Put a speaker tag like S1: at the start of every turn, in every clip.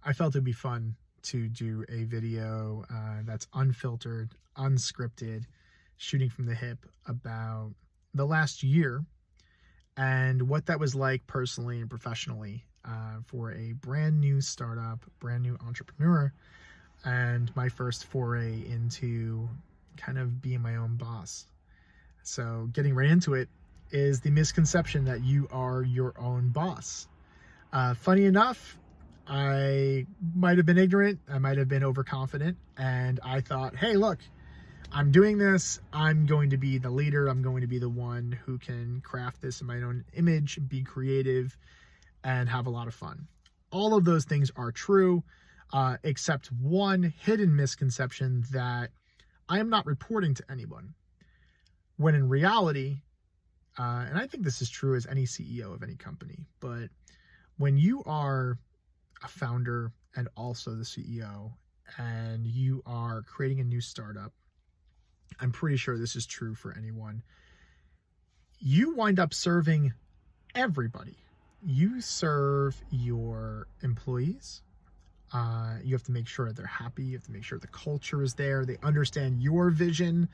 S1: I felt it'd be fun to do a video that's unfiltered, unscripted, shooting from the hip about the last year and what that was like personally and professionally for a brand new startup, brand new entrepreneur, and my first foray into kind of being my own boss. So getting right into it is the misconception that you are your own boss. Funny enough, I might have been ignorant, I might have been overconfident, and I thought, hey, look, I'm doing this, I'm going to be the leader, I'm going to be the one who can craft this in my own image, be creative, and have a lot of fun. All of those things are true, except one hidden misconception that I am not reporting to anyone. When in reality, and I think this is true as any CEO of any company, but when you are a founder and also the CEO and you are creating a new startup, I'm pretty sure this is true for anyone, you wind up serving everybody. You serve your employees. You have to make sure they're happy. You have to make sure the culture is there. They understand your vision,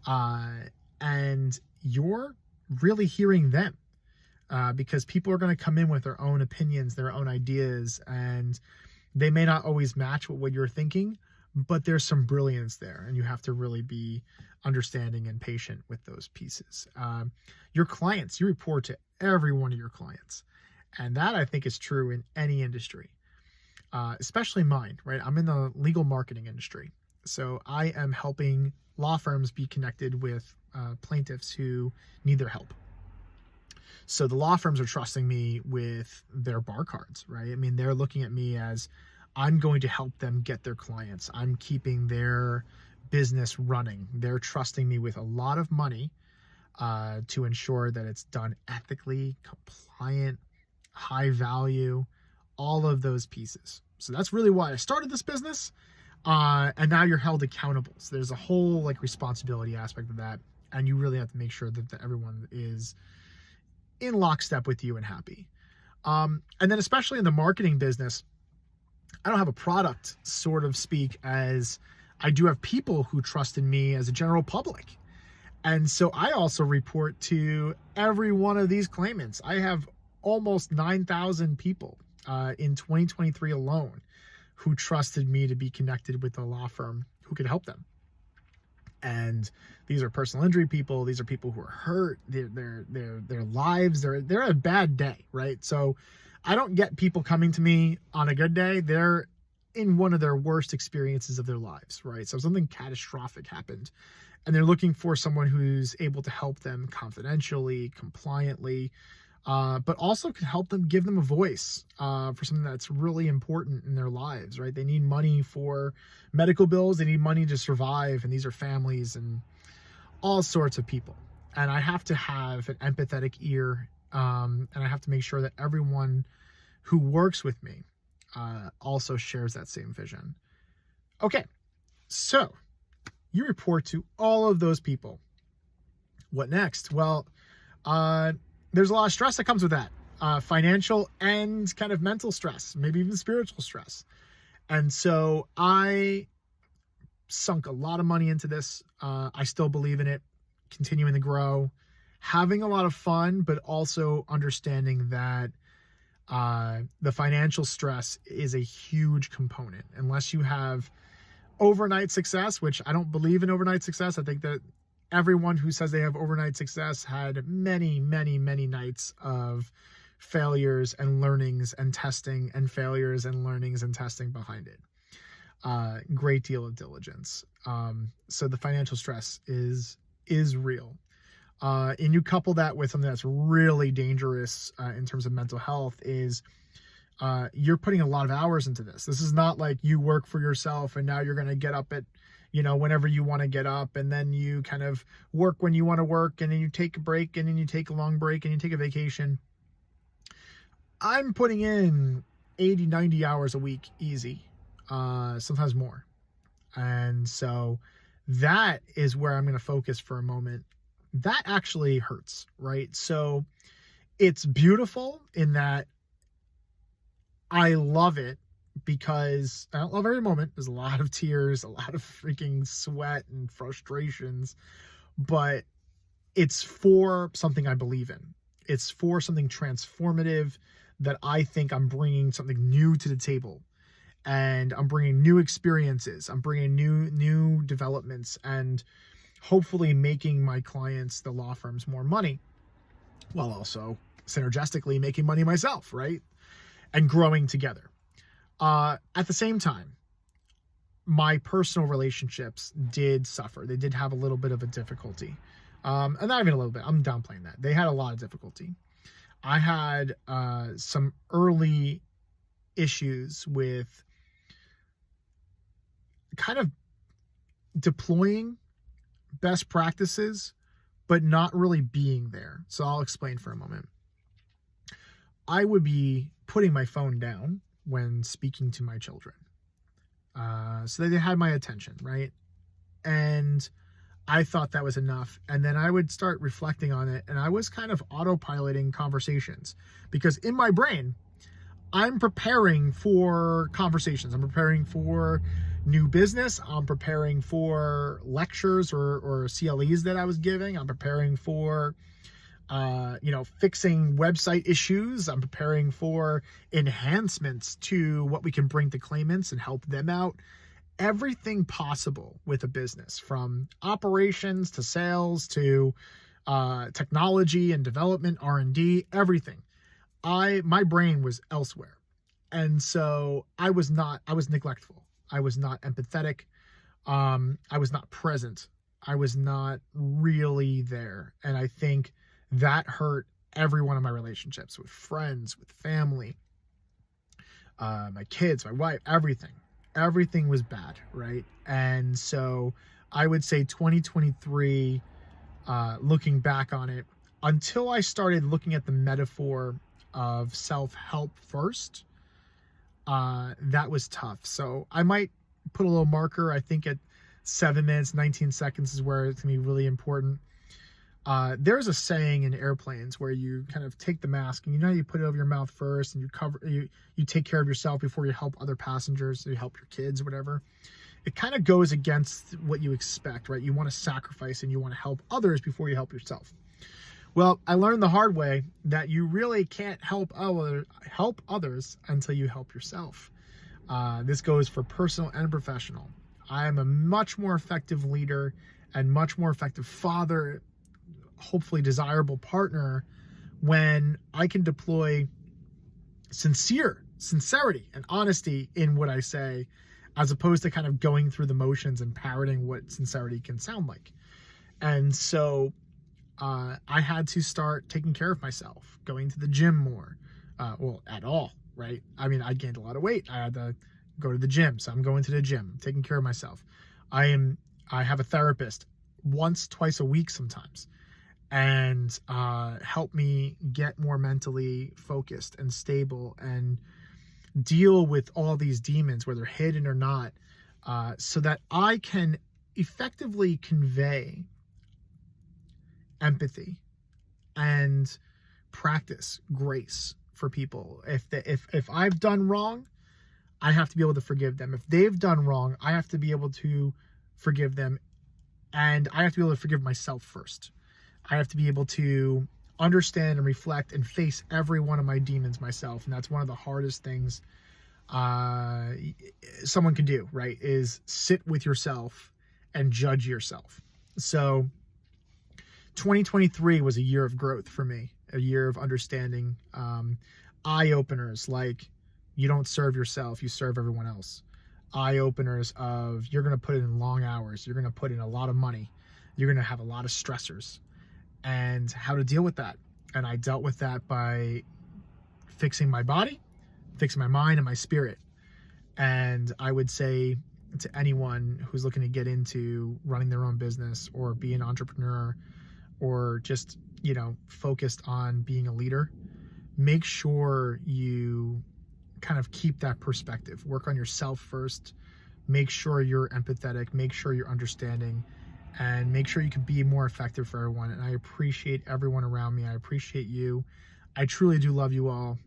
S1: and you're really hearing them. Because people are going to come in with their own opinions, their own ideas, and they may not always match what you're thinking, but there's some brilliance there, and you have to really be understanding and patient with those pieces. Your clients, you report to every one of your clients, and that I think is true in any industry, especially mine, right? I'm in the legal marketing industry, so I am helping law firms be connected with plaintiffs who need their help. So the law firms are trusting me with their bar cards, right? I mean, they're looking at me as I'm going to help them get their clients. I'm keeping their business running. They're trusting me with a lot of money to ensure that it's done ethically, compliant, high value, all of those pieces. So that's really why I started this business. And now you're held accountable. So there's a whole like responsibility aspect of that. And you really have to make sure that everyone is in lockstep with you and happy. And then especially in the marketing business, I don't have a product, sort of speak, as I do have people who trust in me as a general public. And so I also report to every one of these claimants. I have almost 9,000 people in 2023 alone who trusted me to be connected with a law firm who could help them. And these are personal injury people. These are people who are hurt. Their lives, they're a bad day, right? So I don't get people coming to me on a good day. They're in one of their worst experiences of their lives, right? So something catastrophic happened, and they're looking for someone who's able to help them confidentially, compliantly, but also can help them, give them a voice for something that's really important in their lives, right? They need money for medical bills. They need money to survive. And these are families and all sorts of people. And I have to have an empathetic ear. And I have to make sure that everyone who works with me also shares that same vision. Okay, so you report to all of those people. What next? Well, there's a lot of stress that comes with that, financial and kind of mental stress, maybe even spiritual stress. And so I sunk a lot of money into this. I still believe in it, continuing to grow, having a lot of fun, but also understanding that the financial stress is a huge component. Unless you have overnight success, which I don't believe in overnight success. I think that everyone who says they have overnight success had many, many, many nights of failures and learnings and testing, and failures and learnings and testing behind it. Great deal of diligence. So the financial stress is real. And you couple that with something that's really dangerous in terms of mental health is you're putting a lot of hours into this. This is not like you work for yourself and now you're going to get up at, whenever you want to get up, and then you kind of work when you want to work, and then you take a break, and then you take a long break, and you take a vacation. I'm putting in 80, 90 hours a week, easy, sometimes more. And so that is where I'm going to focus for a moment. That actually hurts, right? So it's beautiful in that I love it because I don't love every moment. There's a lot of tears, a lot of freaking sweat and frustrations, but it's for something I believe in. It's for something transformative that I think I'm bringing something new to the table, and I'm bringing new experiences. I'm bringing new developments, and hopefully making my clients, the law firms, more money, while also synergistically making money myself, right? And growing together. At the same time, my personal relationships did suffer. They did have a little bit of a difficulty. And not even a little bit, I'm downplaying that. They had a lot of difficulty. I had some early issues with kind of deploying best practices, but not really being there. So I'll explain for a moment. I would be putting my phone down when speaking to my children. So they had my attention, right? And I thought that was enough. And then I would start reflecting on it, and I was kind of autopiloting conversations, because in my brain, I'm preparing for conversations. I'm preparing for new business. I'm preparing for lectures or CLEs that I was giving. I'm preparing for, fixing website issues. I'm preparing for enhancements to what we can bring to claimants and help them out. Everything possible with a business, from operations to sales to technology and development, R&D, everything. My brain was elsewhere. And so I was neglectful. I was not empathetic. I was not present. I was not really there. And I think that hurt every one of my relationships, with friends, with family, my kids, my wife, everything was bad, right? And so I would say 2023, looking back on it, until I started looking at the metaphor of self-help first, that was tough. So I might put a little marker. I think at 7 minutes, 19 seconds is where it's gonna be really important. There's a saying in airplanes where you kind of take the mask, and you put it over your mouth first, and you take care of yourself before you help other passengers, so you help your kids, whatever. It kind of goes against what you expect, right? You want to sacrifice and you want to help others before you help yourself. Well, I learned the hard way that you really can't help others until you help yourself. This goes for personal and professional. I am a much more effective leader and much more effective father, hopefully desirable partner, when I can deploy sincerity and honesty in what I say, as opposed to kind of going through the motions and parroting what sincerity can sound like. And so I had to start taking care of myself, going to the gym more, at all, right? I mean, I gained a lot of weight. I had to go to the gym. So I'm going to the gym, taking care of myself. I have a therapist twice a week sometimes, and help me get more mentally focused and stable and deal with all these demons, whether hidden or not, so that I can effectively convey empathy and practice grace for people. If I've done wrong, I have to be able to forgive them. If they've done wrong, I have to be able to forgive them, and I have to be able to forgive myself first. I have to be able to understand and reflect and face every one of my demons myself. And that's one of the hardest things someone can do, right? Is sit with yourself and judge yourself. So 2023 was a year of growth for me, a year of understanding, eye-openers like, you don't serve yourself, you serve everyone else. Eye-openers of, you're going to put in long hours, you're going to put in a lot of money, you're going to have a lot of stressors, and how to deal with that. And I dealt with that by fixing my body, fixing my mind and my spirit. And I would say to anyone who's looking to get into running their own business or be an entrepreneur, or just, focused on being a leader, make sure you kind of keep that perspective. Work on yourself first. Make sure you're empathetic. Make sure you're understanding, and make sure you can be more effective for everyone. And I appreciate everyone around me. I appreciate you. I truly do love you all.